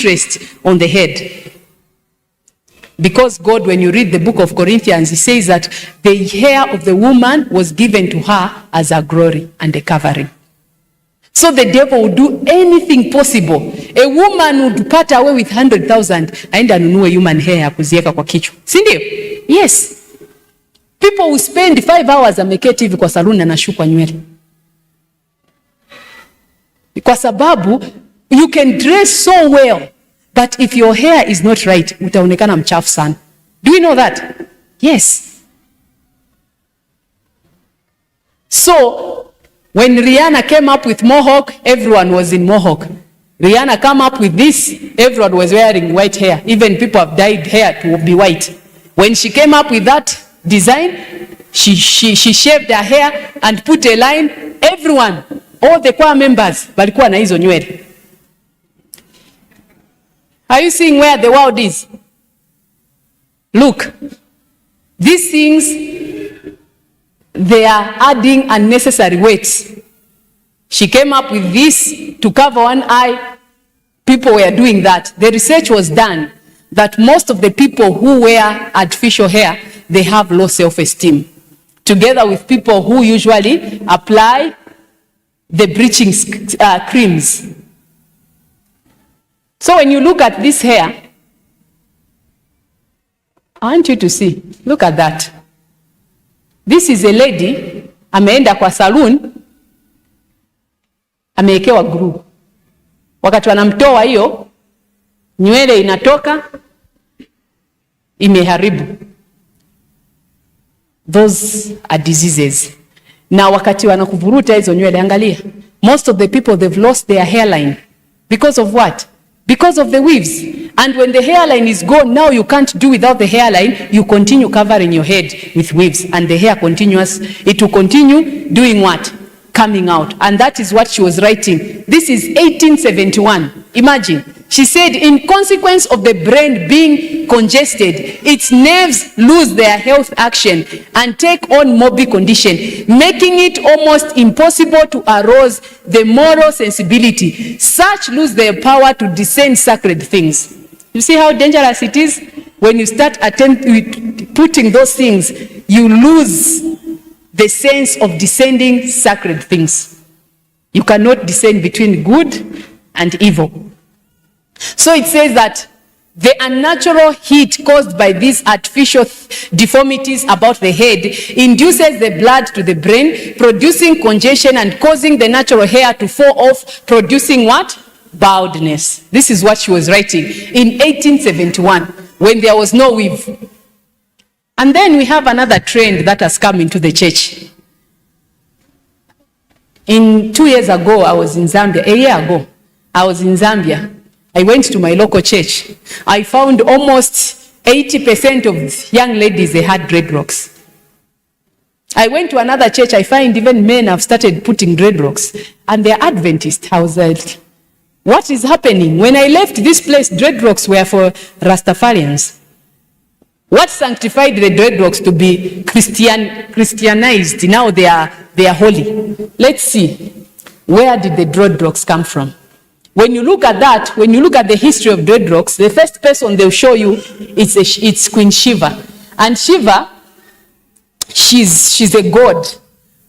interest on the head. Because God, when you read the book of Corinthians, he says that the hair of the woman was given to her as a glory and a covering. So the devil would do anything possible. A woman would part away with 100,000 aenda anunue human hair ya kuziweka kwa kichwa. Si ndio? Yes. People will spend 5 hours ameketi hivi kwa saluni anashukwa nywele. Kwa sababu you can dress so well, but if your hair is not right, utaonekana mchafu sana. Do you know that? Yes. So when Rihanna came up with mohawk, everyone was in mohawk. Rihanna came up with this, everyone was wearing white hair. Even people have dyed hair to be white. When she came up with that design, she shaved her hair and put a line. Everyone, all the choir members, walikuwa na hizo nywele. Are you seeing where the world is? Look, these things, they are adding unnecessary weights. She came up with this to cover one eye. People were doing that. The research was done that most of the people who wear artificial hair, they have low self-esteem. Together with people who usually apply the bleaching creams. So when you look at this hair, I want you to see, look at that. This is a lady, ameenda kwa saloon, amewekewa glue. Wakati wanamtoa hiyo, nywele inatoka, imeharibu. Those are diseases. Na wakati wanakuvuruta hizo nywele, angalia. Most of the people, they've lost their hairline. Because of what? Because of the weaves. And when the hairline is gone, now you can't do without the hairline. You continue covering your head with weaves. And the hair continues. It will continue doing what? Coming out. And that is what she was writing. This is 1871. Imagine. She said, in consequence of the brain being congested, its nerves lose their health action and take on morbid condition, making it almost impossible to arouse the moral sensibility. Such lose their power to discern sacred things. You see how dangerous it is? When you start putting those things, you lose the sense of discerning sacred things. You cannot discern between good and evil. So it says that the unnatural heat caused by these artificial deformities about the head induces the blood to the brain, producing congestion and causing the natural hair to fall off, producing what? Baldness. This is what she was writing in 1871 when there was no weave. And then we have another trend that has come into the church. 2 years ago, I was in Zambia. A year ago, I was in Zambia. I went to my local church. I found almost 80% of young ladies, they had dreadlocks. I went to another church. I find even men have started putting dreadlocks. And they're Adventist. I was like, what is happening? When I left this place, dreadlocks were for Rastafarians. What sanctified the dreadlocks to be Christianized? Now they are holy. Let's see. Where did the dreadlocks come from? When you look at that, when you look at the history of dreadlocks, the first person they'll show you it's Queen Shiva. And Shiva, she's a god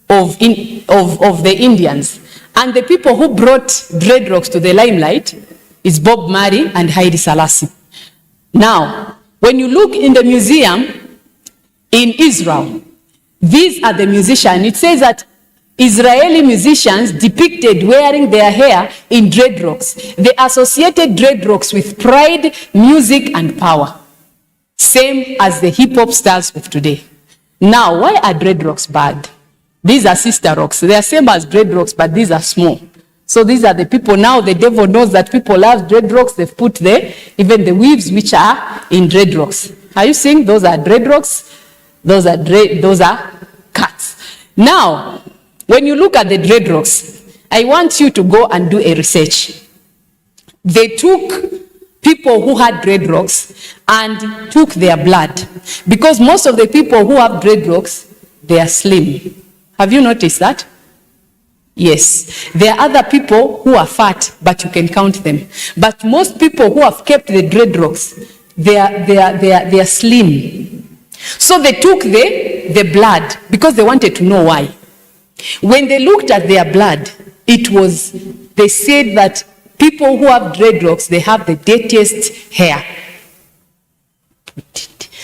of the Indians. And the people who brought dreadlocks to the limelight is Bob Marley and Haile Selassie. Now, when you look in the museum in Israel, these are the musicians. It says that Israeli musicians depicted wearing their hair in dreadlocks. They associated dreadlocks with pride, music, and power. Same as the hip-hop stars of today. Now, why are dreadlocks bad? These are sister rocks. They are same as dreadlocks, but these are small. So these are the people. Now the devil knows that people love dreadlocks. They've put even the weaves which are in dreadlocks. Are you seeing? Those are dreadlocks. Those are cuts. Now, when you look at the dreadlocks, I want you to go and do a research. They took people who had dreadlocks and took their blood. Because most of the people who have dreadlocks, they are slim. Have you noticed that? Yes. There are other people who are fat, but you can count them. But most people who have kept the dreadlocks, they are slim. So they took the blood because they wanted to know why. When they looked at their blood, they said that people who have dreadlocks, they have the dirtiest hair.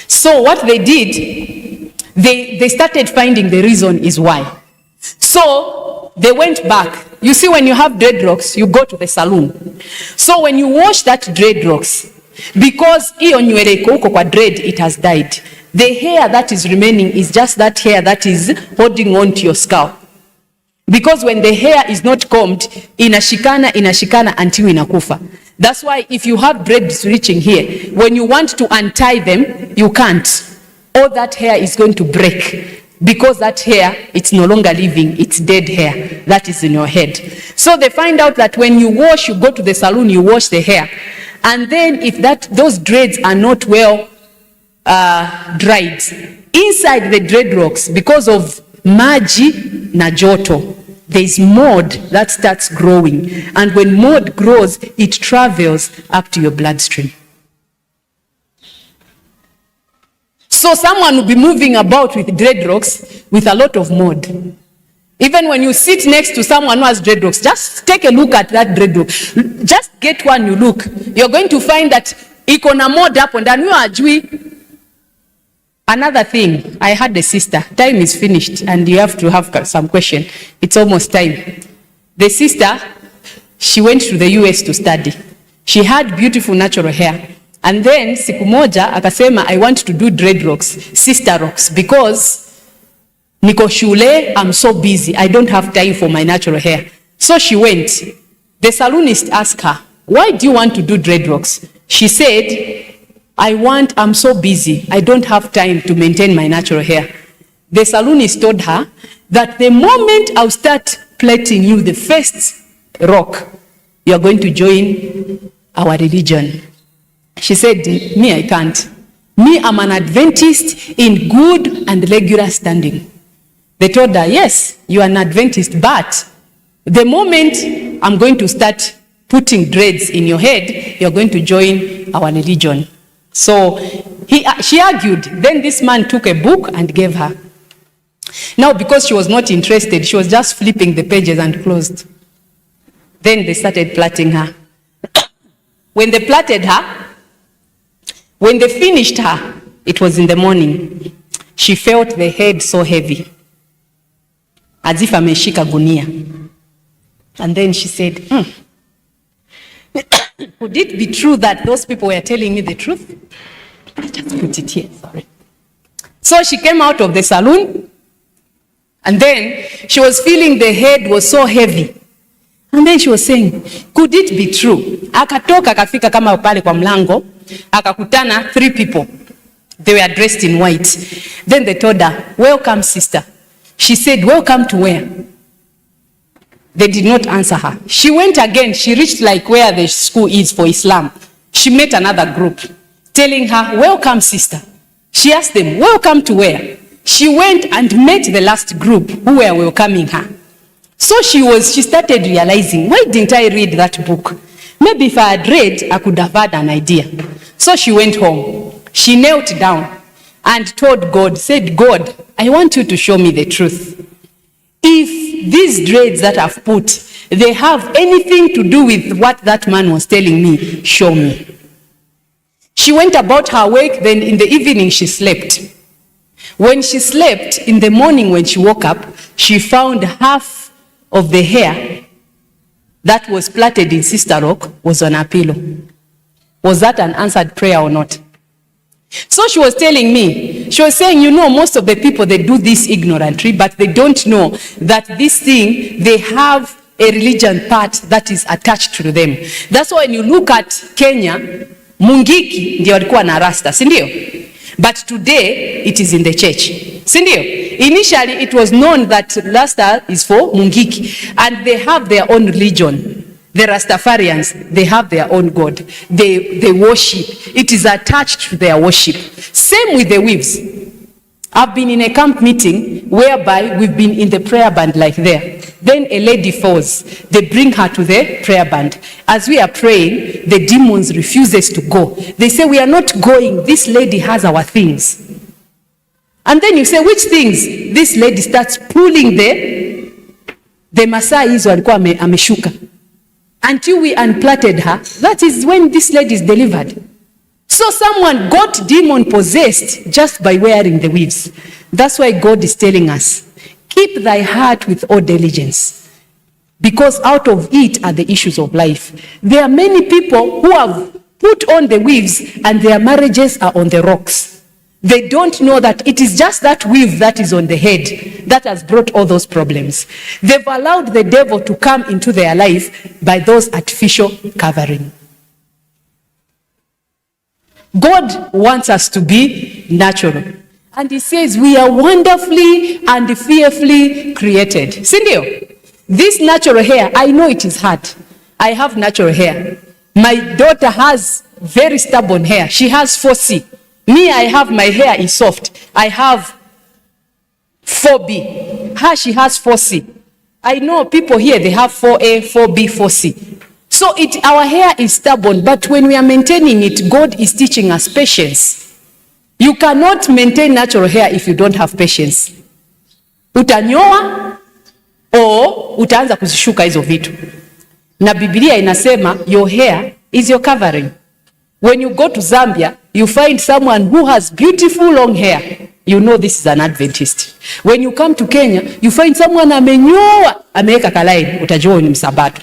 So what they did, they started finding the reason is why. So they went back. You see, when you have dreadlocks, you go to the salon. So when you wash that dreadlocks, because hiyo nywele iko huko kwa dread, it has died. The hair that is remaining is just that hair that is holding on to your scalp. Because when the hair is not combed, inashikana until inakufa. That's why if you have braids reaching here, when you want to untie them, you can't. All that hair is going to break. Because that hair, it's no longer living, it's dead hair that is in your head. So they find out that when you wash, you go to the salon, you wash the hair. And then if those dreads are not well dried, inside the dreadlocks, because of maji na joto, there is mold that starts growing. And when mold grows, it travels up to your bloodstream. So someone will be moving about with dreadlocks with a lot of mold. Even when you sit next to someone who has dreadlocks, just take a look at that dreadlock. Just get one, you look. You're going to find that iko na mold hapo ndani ajui. Another thing, I had a sister. Time is finished and you have to have some question. It's almost time. The sister, she went to the US to study. She had beautiful natural hair. And then siku moja akasema, I want to do dreadlocks, sister rocks, because niko shule, I'm so busy. I don't have time for my natural hair. So she went. The salonist asked her, why do you want to do dreadlocks? She said, I'm so busy. I don't have time to maintain my natural hair. The salonist told her that the moment I'll start plaiting you the first rock, you're going to join our religion. She said, me, I can't. Me, I'm an Adventist in good and regular standing. They told her, yes, you are an Adventist, but the moment I'm going to start putting dreads in your head, you're going to join our religion. So she argued. Then this man took a book and gave her. Now, because she was not interested, she was just flipping the pages and closed. Then they started plaiting her. When they plaited her, when they finished her, it was in the morning. She felt the head so heavy, as if ameshika gunia. And then she said, Would it be true that those people were telling me the truth? I just put it here, sorry. So she came out of the salon, and then she was feeling the head was so heavy. And then she was saying, could it be true? Akatoka akafika kama pale kwa mlango, akakutana 3 people. They were dressed in white. Then they told her, welcome, sister. She said, welcome to where? They did not answer her. She went again. She reached like where the school is for Islam. She met another group telling her, welcome, sister. She asked them, welcome to where? She went and met the last group who were welcoming her. So she started realizing, why didn't I read that book? Maybe if I had read, I could have had an idea. So she went home. She knelt down and told God, said, God, I want you to show me the truth. If these dreads that I've put, they have anything to do with what that man was telling me, show me. She went about her work, then in the evening she slept. When she slept, in the morning when she woke up, she found half of the hair that was plaited in Sister Rock was on her pillow. Was that an answered prayer or not? So she was telling me, she was saying, you know, most of the people, they do this ignorantly, but they don't know that this thing, they have a religion part that is attached to them. That's why when you look at Kenya, Mungiki ndio walikuwa na rasta, si ndio? But today, it is in the church. Si ndio? Initially, it was known that rasta is for Mungiki, and they have their own religion. The Rastafarians, they have their own God. They worship. It is attached to their worship. Same with the weaves. I've been in a camp meeting whereby we've been in the prayer band like there. Then a lady falls. They bring her to the prayer band. As we are praying, the demons refuses to go. They say, we are not going. This lady has our things. And then you say, which things? This lady starts pulling the Masai hizo alikuwa ameshuka. Until we unplaited her, that is when this lady is delivered. So someone got demon possessed just by wearing the weaves. That's why God is telling us, keep thy heart with all diligence, because out of it are the issues of life. There are many people who have put on the weaves and their marriages are on the rocks. They don't know that it is just that weave that is on the head that has brought all those problems. They've allowed the devil to come into their life by those artificial covering. God wants us to be natural. And he says we are wonderfully and fearfully created. Sindio, this natural hair, I know it is hard. I have natural hair. My daughter has very stubborn hair. She has 4C. Me, I have, my hair is soft. I have 4B. Her, she has 4C. I know people here, they have 4A, 4B, 4C. So our hair is stubborn, but when we are maintaining it, God is teaching us patience. You cannot maintain natural hair if you don't have patience. Utanyoa o utaanza kuzishuka hizo vitu. Na Biblia inasema your hair is your covering. When you go to Zambia, you find someone who has beautiful long hair. You know this is an Adventist. When you come to Kenya, you find someone amenyoa, ameweka kalaini, utajua ni Msabato.